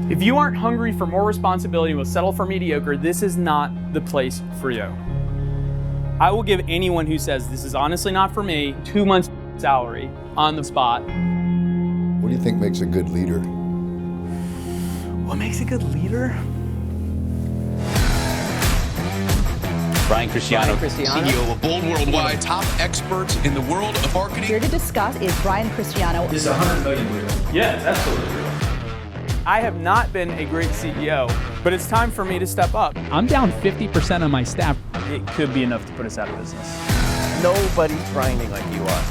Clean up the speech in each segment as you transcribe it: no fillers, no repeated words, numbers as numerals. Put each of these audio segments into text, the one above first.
If you aren't hungry for more responsibility and will settle for mediocre, this is not the place for you. I will give anyone who says this is honestly not for me 2 months salary on the spot. What do you think makes a good leader? What makes a good leader? Brian Cristiano, CEO of Bold Worldwide, top experts in the world of marketing. Here to discuss is Brian Cristiano. Is 100 million real? Yes, absolutely real. I have not been a great CEO, but it's time for me to step up. I'm down 50% of my staff. It could be enough to put us out of business. nobody's grinding like you are.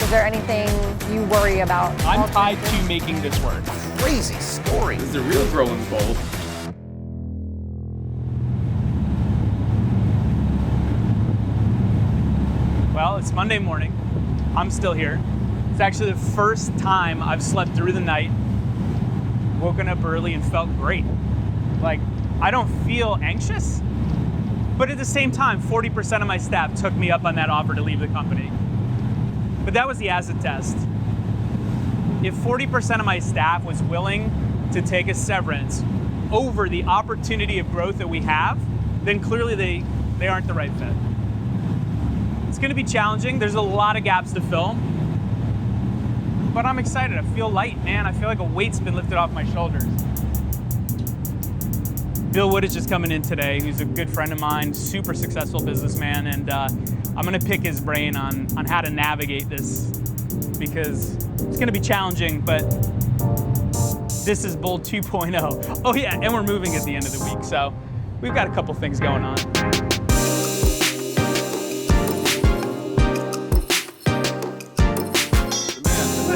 Is there anything you worry about? I'm tied to making this work. Crazy story. Is the real growing bold? Well, it's Monday morning. I'm still here. It's actually the first time I've slept through the night, woken up early and felt great. Like, I don't feel anxious, but at the same time, 40% of my staff took me up on that offer to leave the company. But that was the acid test. If 40% of my staff was willing to take a severance over the opportunity of growth that we have, then clearly they aren't the right fit. It's gonna be challenging. There's a lot of gaps to fill, but I'm excited. I feel light, man. I feel like a weight's been lifted off my shoulders. Bill Wooditch is coming in today, who's a good friend of mine, super successful businessman, and I'm gonna pick his brain on how to navigate this, because it's gonna be challenging, but this is Bold 2.0. Oh yeah, and we're moving at the end of the week, so we've got a couple things going on.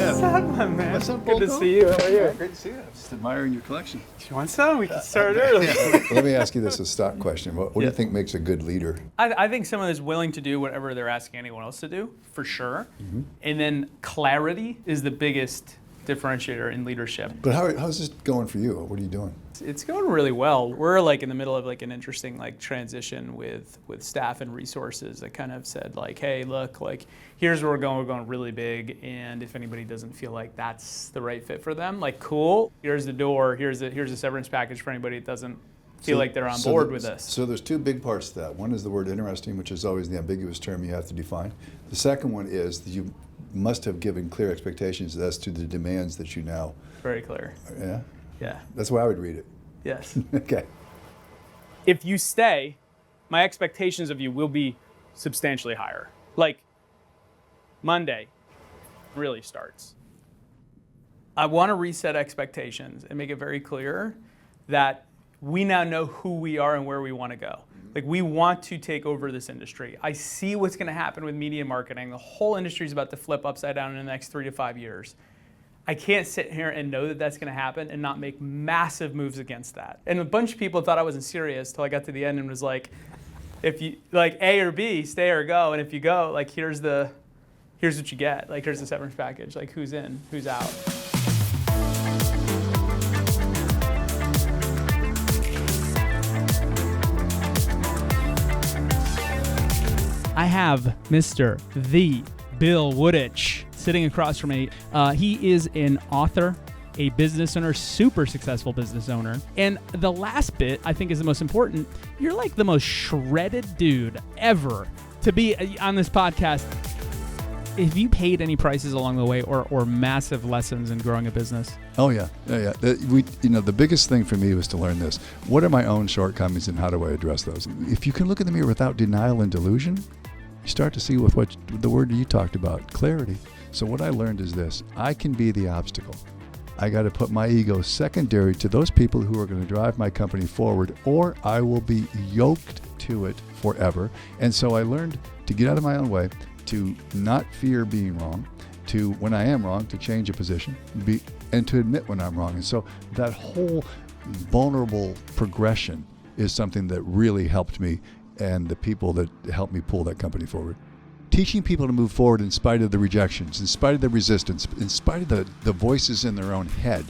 What's up, my man? What's up, Good to Boldo? see you. How are you? Great to see you. Just admiring your collection. You want some? We can start early. Let me ask you this, a stock question. What do you think makes a good leader? I think someone that's willing to do whatever they're asking anyone else to do, for sure. Mm-hmm. And then clarity is the biggest differentiator in leadership. But how's this going for you? What are you doing? It's going really well. We're like in the middle of like an interesting like transition with staff and resources that kind of said like, hey, look, like here's where we're going really big, and if anybody doesn't feel like that's the right fit for them, like cool, here's the door, here's a severance package for anybody that doesn't feel like they're on board with this. So there's two big parts to that. One is the word interesting, which is always the ambiguous term you have to define. The second one is that you must have given clear expectations as to the demands that you now. Very clear. Yeah? Yeah. That's why I would read it. Yes. Okay. If you stay, my expectations of you will be substantially higher. Like Monday really starts. I want to reset expectations and make it very clear that we now know who we are and where we want to go. Like we want to take over this industry. I see what's going to happen with media marketing. The whole industry is about to flip upside down in the next 3 to 5 years. I can't sit here and know that that's going to happen and not make massive moves against that. And a bunch of people thought I wasn't serious till I got to the end and was like, if you like A or B, stay or go. And if you go, like here's what you get. Like here's the severance package. Like who's in, who's out. I have Mr. The Bill Wooditch sitting across from me. He is an author, a business owner, super successful business owner. And the last bit I think is the most important. You're like the most shredded dude ever to be on this podcast. Have you paid any prices along the way or massive lessons in growing a business? Oh yeah. The biggest thing for me was to learn this. What are my own shortcomings and how do I address those? If you can look in the mirror without denial and delusion, you start to see with what the word you talked about, clarity. So what I learned is this: I can be the obstacle. I got to put my ego secondary to those people who are going to drive my company forward, or I will be yoked to it forever. And so I learned to get out of my own way, to not fear being wrong, to, when I am wrong, to change a position, and to admit when I'm wrong. And so that whole vulnerable progression is something that really helped me and the people that helped me pull that company forward. Teaching people to move forward in spite of the rejections, in spite of the resistance, in spite of the voices in their own head.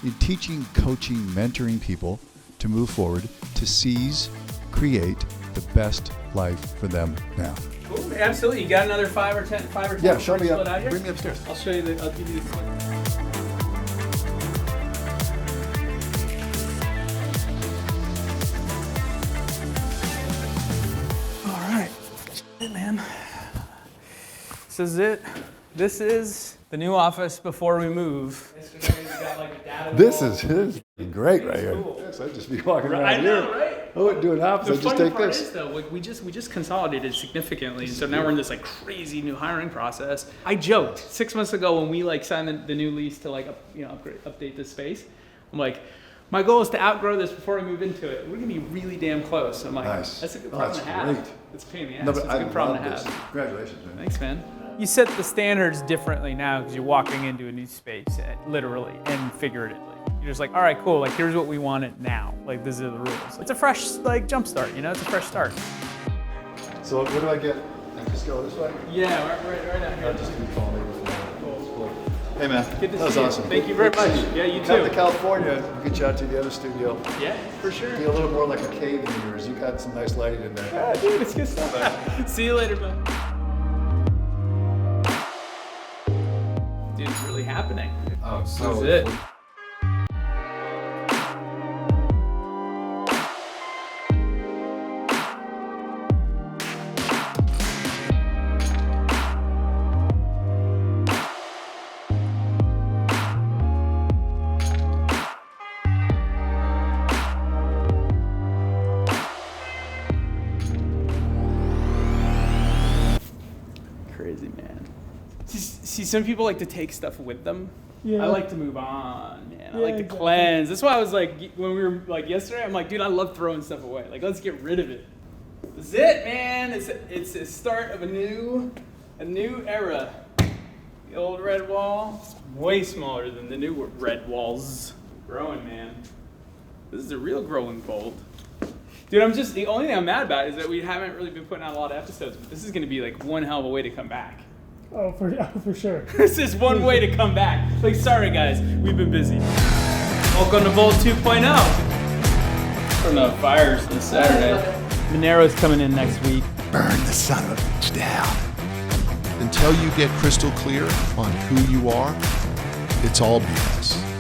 In teaching, coaching, mentoring people to move forward, to seize, create the best life for them now. Cool, absolutely. You got another 5 or 10? Yeah, show me up. Bring me upstairs. I'll show you I'll give you the clip. is it. This is the new office before we move. This is great right here. Yes, I'd just be walking around I know, here. right? I wouldn't do an office. The I'd just funny take part this. is though, like we just consolidated significantly, and so now we're in this like crazy new hiring process. I joked 6 months ago when we like signed the new lease to like update this space. I'm like, my goal is to outgrow this before I move into it. We're gonna be really damn close. I'm like, Nice. that's a good Oh, problem that's to have. great. It's a pain in the ass. No, It's but a I good problem to love this. have. Congratulations, man. Thanks, man. You set the standards differently now because you're walking into a new space, literally and figuratively. You're just like, all right, cool. Like, here's what we want it now. Like, these are the rules. It's a fresh, like, jump start. You know, it's a fresh start. So what do I get? I just go this way? Yeah, right out here. I'll just be calling you. Hey, man. Good to that was see you. awesome. Thank you very Good to much. see Yeah, you Come too. to California, we'll get you out to the other studio. Yeah, for sure. Be a little more like a cave than yours. You got some nice lighting in there. Yeah, dude, it's good stuff. See you later, man. Dude, it's really happening. Oh, This is it. Crazy, man. See, some people like to take stuff with them. Yeah. I like to move on, man. I like to cleanse. That's why I was like, when we were like yesterday, I'm like, dude, I love throwing stuff away. Like, let's get rid of it. This is it, man. It's a start of a new era. The old red wall is way smaller than the new red walls. Growing, man. This is a real growing bold. Dude, the only thing I'm mad about is that we haven't really been putting out a lot of episodes, but this is gonna be like one hell of a way to come back. Oh, for sure. This is one way to come back. Like, sorry guys, we've been busy. Welcome to Bold 2.0. From the fires this Saturday. Monero's coming in next week. Burn the son of a bitch down. Until you get crystal clear on who you are, it's all BS.